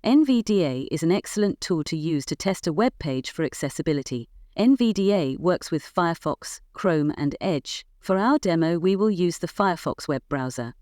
NVDA is an excellent tool to use to test a web page for accessibility. NVDA works with Firefox, Chrome, and Edge. For our demo, we will use the Firefox web browser.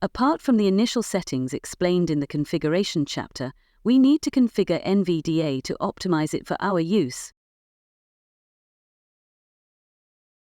Apart from the initial settings explained in the configuration chapter, we need to configure NVDA to optimize it for our use.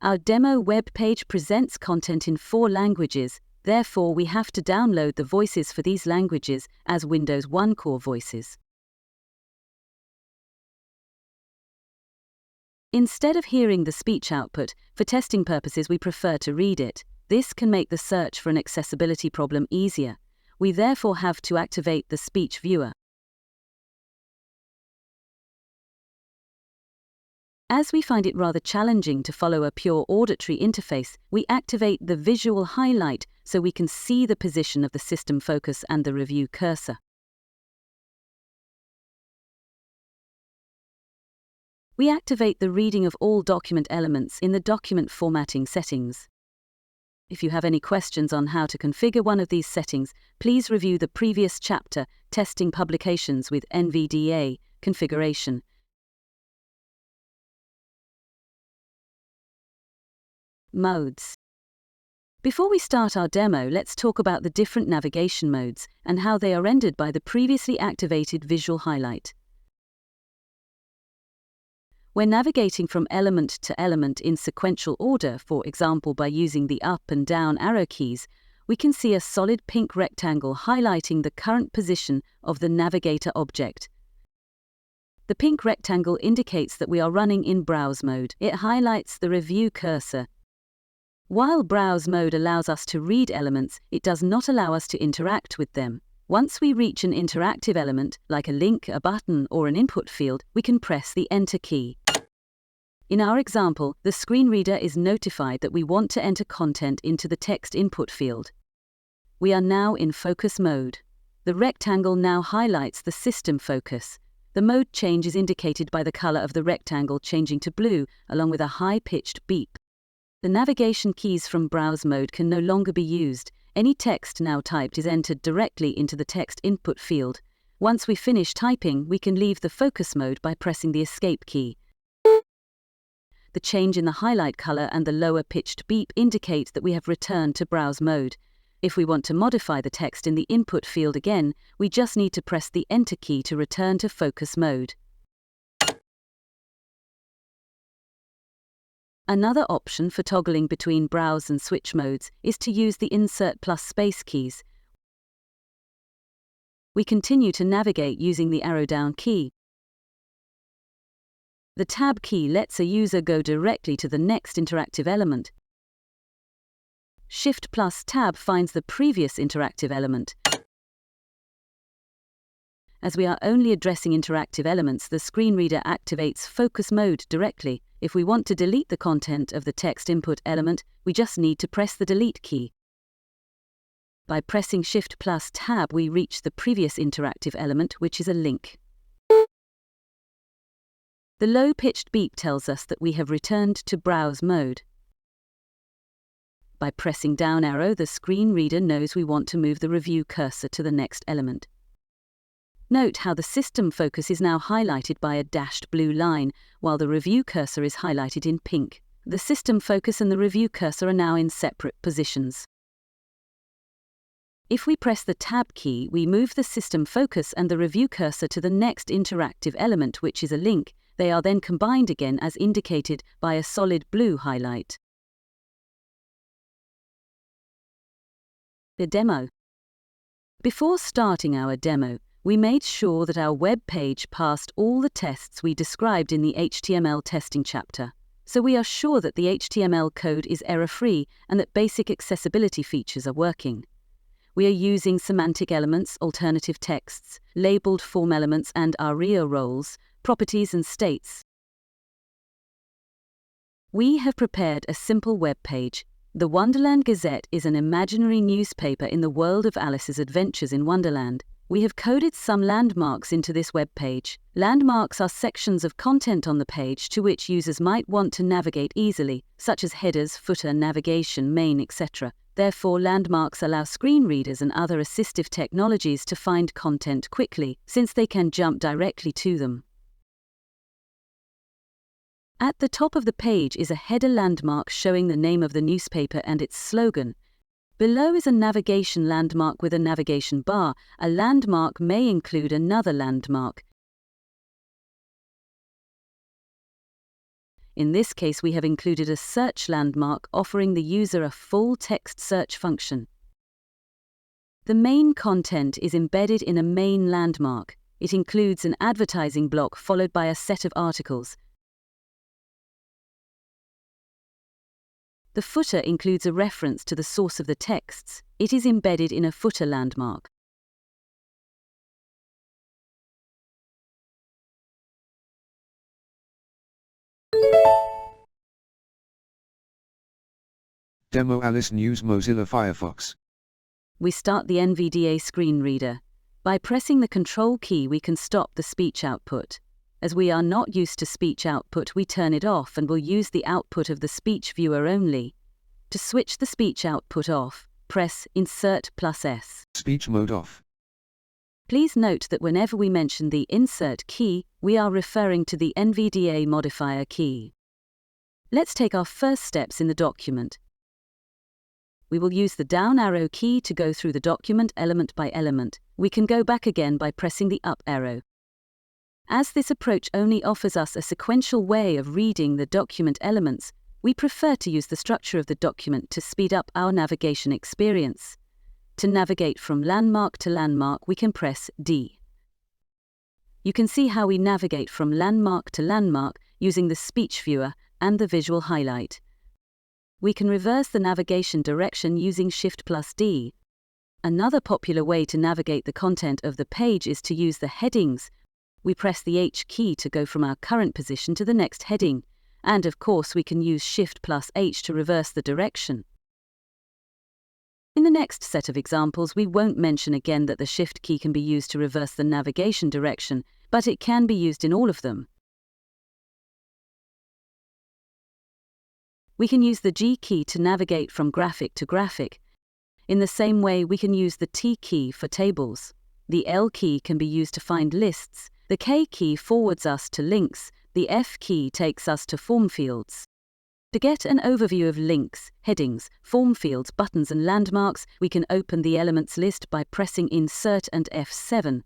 Our demo web page presents content in 4 languages, therefore we have to download the voices for these languages as Windows 1 core voices. Instead of hearing the speech output, for testing purposes we prefer to read it. This can make the search for an accessibility problem easier. We therefore have to activate the speech viewer. As we find it rather challenging to follow a pure auditory interface, we activate the visual highlight so we can see the position of the system focus and the review cursor. We activate the reading of all document elements in the document formatting settings. If you have any questions on how to configure one of these settings, please review the previous chapter, Testing Publications with NVDA, Configuration. Modes. Before we start our demo, let's talk about the different navigation modes and how they are rendered by the previously activated visual highlight. When navigating from element to element in sequential order, for example by using the up and down arrow keys, we can see a solid pink rectangle highlighting the current position of the navigator object. The pink rectangle indicates that we are running in browse mode. It highlights the review cursor. While browse mode allows us to read elements, it does not allow us to interact with them. Once we reach an interactive element, like a link, a button, or an input field, we can press the Enter key. In our example, the screen reader is notified that we want to enter content into the text input field. We are now in focus mode. The rectangle now highlights the system focus. The mode change is indicated by the color of the rectangle changing to blue, along with a high-pitched beep. The navigation keys from browse mode can no longer be used. Any text now typed is entered directly into the text input field. Once we finish typing, we can leave the focus mode by pressing the escape key. The change in the highlight color and the lower pitched beep indicate that we have returned to browse mode. If we want to modify the text in the input field again, we just need to press the Enter key to return to focus mode. Another option for toggling between browse and switch modes is to use the Insert plus Space keys. We continue to navigate using the arrow down key. The Tab key lets a user go directly to the next interactive element. Shift plus Tab finds the previous interactive element. As we are only addressing interactive elements, the screen reader activates focus mode directly. If we want to delete the content of the text input element, we just need to press the Delete key. By pressing Shift plus Tab, we reach the previous interactive element, which is a link. The low-pitched beep tells us that we have returned to browse mode. By pressing down arrow, the screen reader knows we want to move the review cursor to the next element. Note how the system focus is now highlighted by a dashed blue line, while the review cursor is highlighted in pink. The system focus and the review cursor are now in separate positions. If we press the Tab key, we move the system focus and the review cursor to the next interactive element, which is a link. They are then combined again as indicated by a solid blue highlight. The demo. Before starting our demo, we made sure that our web page passed all the tests we described in the HTML testing chapter, so we are sure that the HTML code is error-free and that basic accessibility features are working. We are using semantic elements, alternative texts, labeled form elements and ARIA roles, properties and states. We have prepared a simple web page. The Wonderland Gazette is an imaginary newspaper in the world of Alice's Adventures in Wonderland. We have coded some landmarks into this web page. Landmarks are sections of content on the page to which users might want to navigate easily, such as headers, footer, navigation, main, etc. Therefore, landmarks allow screen readers and other assistive technologies to find content quickly, since they can jump directly to them. At the top of the page is a header landmark showing the name of the newspaper and its slogan. Below is a navigation landmark with a navigation bar. A landmark may include another landmark. In this case, we have included a search landmark offering the user a full text search function. The main content is embedded in a main landmark. It includes an advertising block followed by a set of articles. The footer includes a reference to the source of the texts. It is embedded in a footer landmark. Demo Alice News Mozilla Firefox. We start the NVDA screen reader. By pressing the Control key, we can stop the speech output. As we are not used to speech output, we turn it off and will use the output of the speech viewer only. To switch the speech output off, press Insert +S. Speech mode off. Please note that whenever we mention the Insert key, we are referring to the NVDA modifier key. Let's take our first steps in the document. We will use the down arrow key to go through the document element by element. We can go back again by pressing the up arrow. As this approach only offers us a sequential way of reading the document elements, we prefer to use the structure of the document to speed up our navigation experience. To navigate from landmark to landmark, we can press D. You can see how we navigate from landmark to landmark using the speech viewer and the visual highlight. We can reverse the navigation direction using Shift+D. Another popular way to navigate the content of the page is to use the headings. We press the H key to go from our current position to the next heading, and of course we can use Shift+H to reverse the direction. In the next set of examples, we won't mention again that the Shift key can be used to reverse the navigation direction, but it can be used in all of them. We can use the G key to navigate from graphic to graphic. In the same way, we can use the T key for tables. The L key can be used to find lists. The K key forwards us to links. The F key takes us to form fields. To get an overview of links, headings, form fields, buttons and landmarks, we can open the elements list by pressing Insert and F7.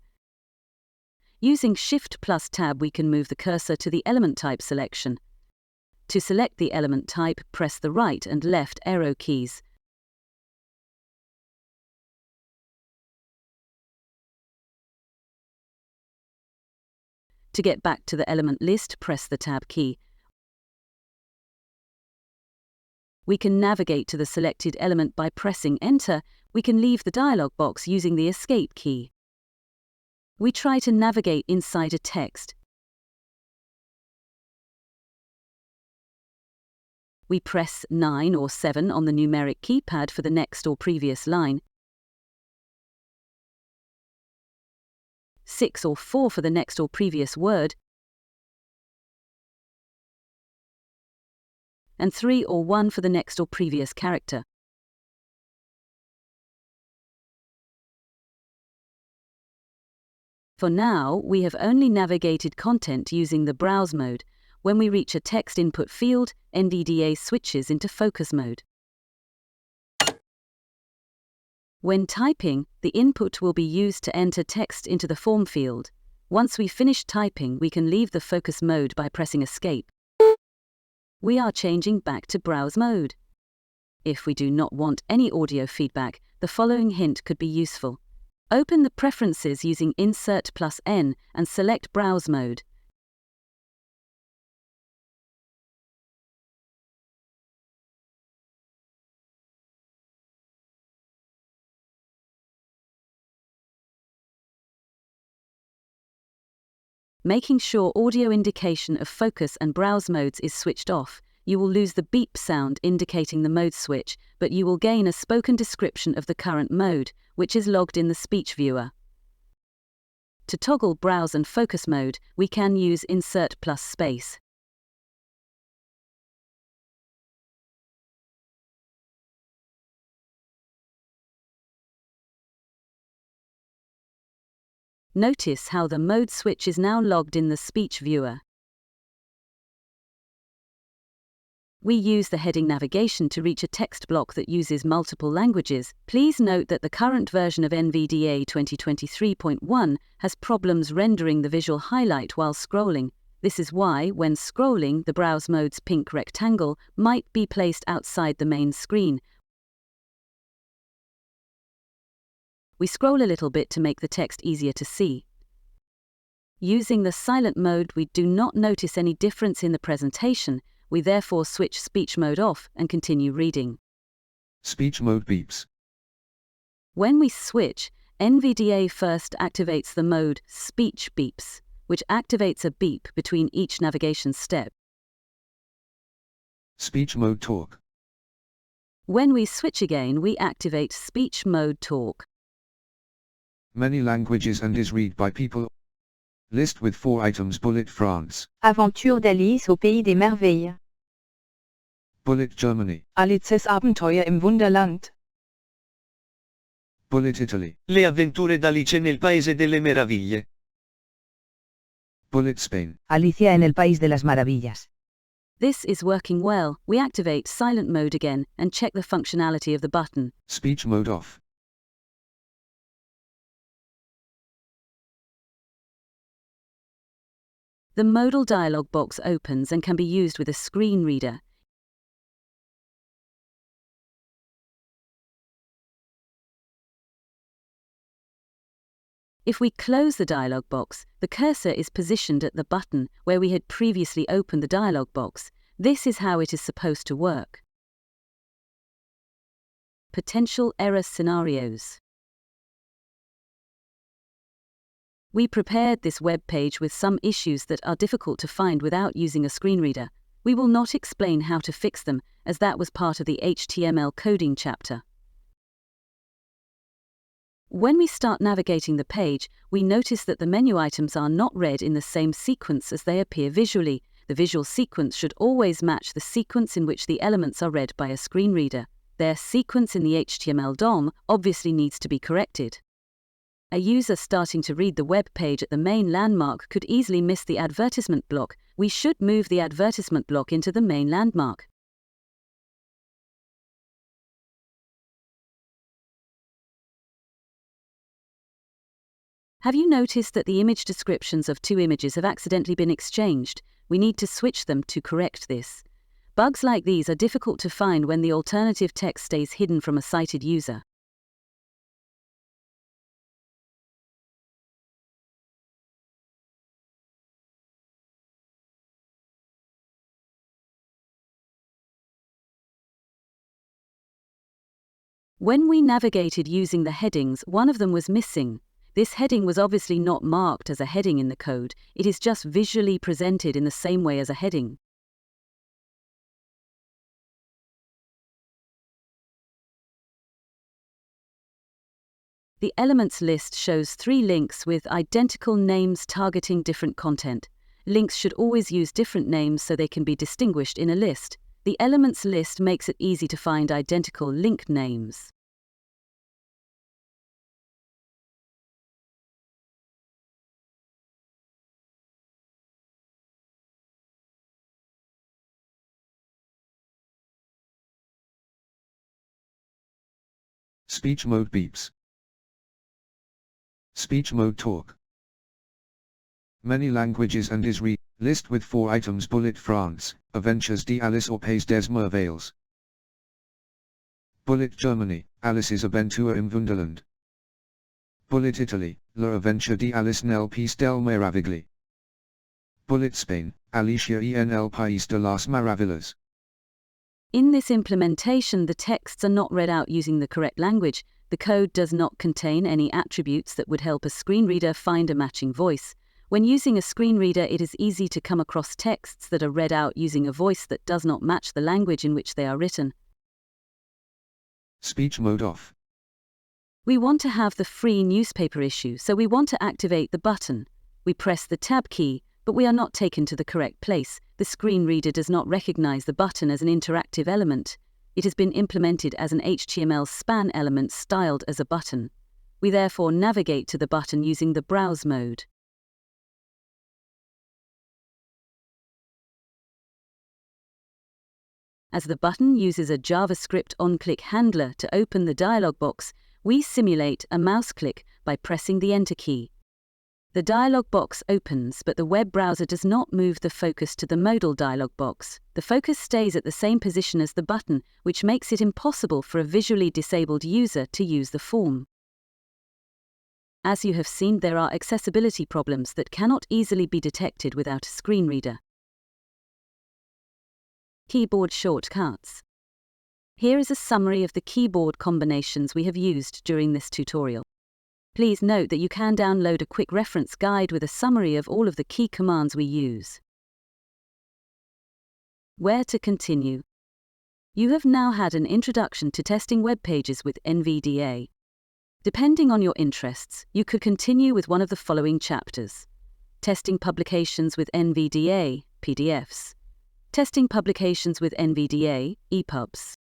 Using Shift+Tab, we can move the cursor to the element type selection. To select the element type, press the right and left arrow keys. To get back to the element list, press the Tab key. We can navigate to the selected element by pressing Enter. We can leave the dialog box using the Escape key. We try to navigate inside a text. We press 9 or 7 on the numeric keypad for the next or previous line, 6 or 4 for the next or previous word, and 3 or 1 for the next or previous character. For now, we have only navigated content using the browse mode. When we reach a text input field, NVDA switches into focus mode. When typing, the input will be used to enter text into the form field. Once we finish typing, we can leave the focus mode by pressing Escape. We are changing back to browse mode. If we do not want any audio feedback, the following hint could be useful. Open the preferences using Insert+N and select browse mode. Making sure audio indication of focus and browse modes is switched off, you will lose the beep sound indicating the mode switch, but you will gain a spoken description of the current mode, which is logged in the speech viewer. To toggle browse and focus mode, we can use Insert+Space. Notice how the mode switch is now logged in the speech viewer. We use the heading navigation to reach a text block that uses multiple languages. Please note that the current version of NVDA 2023.1 has problems rendering the visual highlight while scrolling. This is why, when scrolling, the browse mode's pink rectangle might be placed outside the main screen. We scroll a little bit to make the text easier to see. Using the silent mode, we do not notice any difference in the presentation. We therefore switch speech mode off and continue reading. Speech mode beeps. When we switch, NVDA first activates the mode speech beeps, which activates a beep between each navigation step. Speech mode talk. When we switch again, we activate speech mode talk. Many languages and is read by people. List with 4 items. Bullet France. Aventur d'Alice au Pays des Merveilles. Bullet Germany. Alices Abenteuer im Wunderland. Bullet Italy. Le avventure d'Alice nel Paese delle Meraviglie. Bullet Spain. Alicia en el País de las Maravillas. This is working well. We activate silent mode again and check the functionality of the button. Speech mode off. The modal dialog box opens and can be used with a screen reader. If we close the dialog box, the cursor is positioned at the button where we had previously opened the dialog box. This is how it is supposed to work. Potential error scenarios. We prepared this web page with some issues that are difficult to find without using a screen reader. We will not explain how to fix them, as that was part of the HTML coding chapter. When we start navigating the page, we notice that the menu items are not read in the same sequence as they appear visually. The visual sequence should always match the sequence in which the elements are read by a screen reader. Their sequence in the HTML DOM obviously needs to be corrected. A user starting to read the web page at the main landmark could easily miss the advertisement block. We should move the advertisement block into the main landmark. Have you noticed that the image descriptions of 2 images have accidentally been exchanged? We need to switch them to correct this. Bugs like these are difficult to find when the alternative text stays hidden from a sighted user. When we navigated using the headings, one of them was missing. This heading was obviously not marked as a heading in the code. It is just visually presented in the same way as a heading. The elements list shows 3 links with identical names targeting different content. Links should always use different names so they can be distinguished in a list. The elements list makes it easy to find identical link names. Speech mode beeps. Speech mode talk. Many languages and is read. List with 4 items. Bullet France, Aventures d'Alice au Pays des Merveilles. Bullet Germany, Alice's Aventura im Wunderland. Bullet Italy, La Aventura d'Alice nel País del Meraviglie. Bullet Spain, Alicia en el País de las Maravillas. In this implementation, the texts are not read out using the correct language. The code does not contain any attributes that would help a screen reader find a matching voice. When using a screen reader, it is easy to come across texts that are read out using a voice that does not match the language in which they are written. Speech mode off. We want to have the free newspaper issue, so we want to activate the button. We press the Tab key, but we are not taken to the correct place. The screen reader does not recognize the button as an interactive element. It has been implemented as an HTML span element styled as a button. We therefore navigate to the button using the Browse mode. As the button uses a JavaScript on-click handler to open the dialog box, we simulate a mouse click by pressing the Enter key. The dialog box opens, but the web browser does not move the focus to the modal dialog box. The focus stays at the same position as the button, which makes it impossible for a visually disabled user to use the form. As you have seen, there are accessibility problems that cannot easily be detected without a screen reader. Keyboard shortcuts. Here is a summary of the keyboard combinations we have used during this tutorial. Please note that you can download a quick reference guide with a summary of all of the key commands we use. Where to continue? You have now had an introduction to testing web pages with NVDA. Depending on your interests, you could continue with one of the following chapters: testing publications with NVDA, PDFs. Testing publications with NVDA, EPUBs.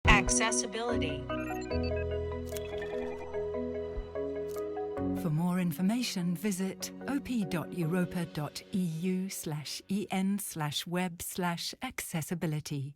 Accessibility. For more information, visit op.europa.eu/en/web/accessibility.